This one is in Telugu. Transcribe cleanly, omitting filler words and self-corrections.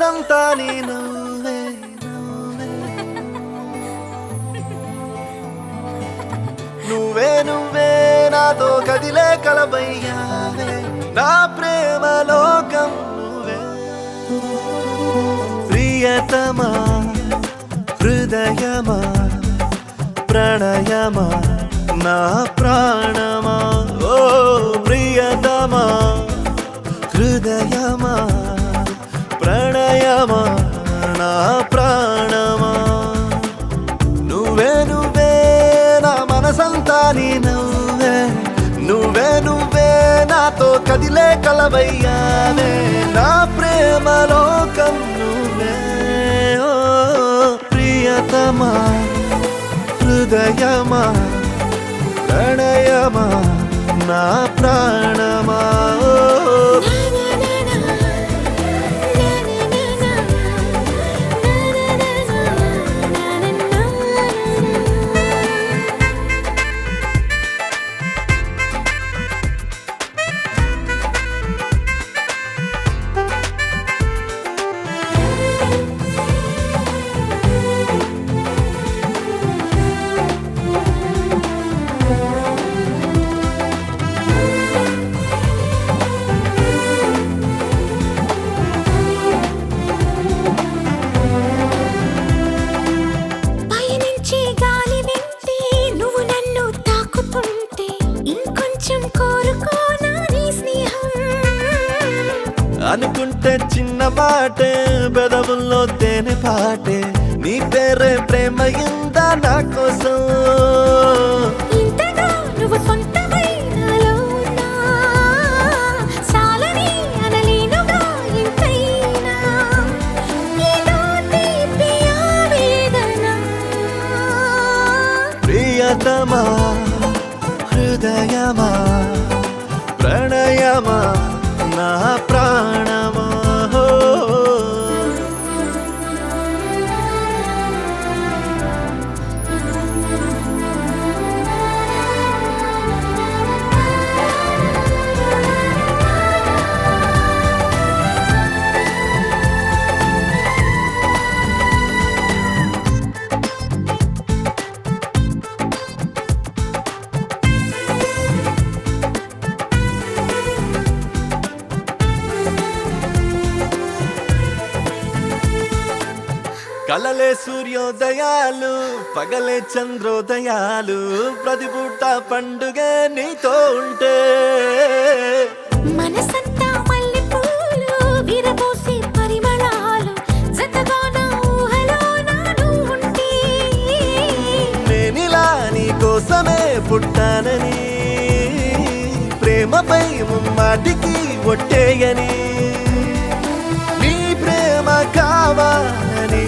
మనసంతా నీ నువ్వే నువ్వే నువ్వే నాతో కదిలే కలబయ్యావే నా ప్రేమ లోకం నువ్వే ప్రియతమా హృదయమా ప్రణయమా నా ప్రాణమా ఓ ప్రియతమా హృదయమా ప్రణయమా నా ప్రాణమా నువ్వే నువ్వే నా మనసంతా నీ నువ్వే నువ్వే నువ్వే నాతో కదిలే కలవయ్యావే నా ప్రేమ లోకం నువ్వే ఓ ప్రియతమా హృదయమా ప్రణయమా నా ప్రాణమా అనుకుంటే చిన్న మాటే బెదవుల్లో తేనె పాటే నీ పేరే ప్రేమ ఇందా నా కోసం ప్రియతమా హృదయమా ప్రణయమా నా ప్రాణమా కలలే సూర్యోదయాలు పగలే చంద్రోదయాలు ప్రతిపూట పండుగ నీతో ఉంటే మనసంతా మల్లెపూలు విరబోసే పరిమళాలు జతగా నా ఊహలో నాను ఉంటే నేనిలా నీ కోసమే పుట్టానని ప్రేమపై ముమ్మాటికి ఒట్టేయని నీ ప్రేమ కావాలని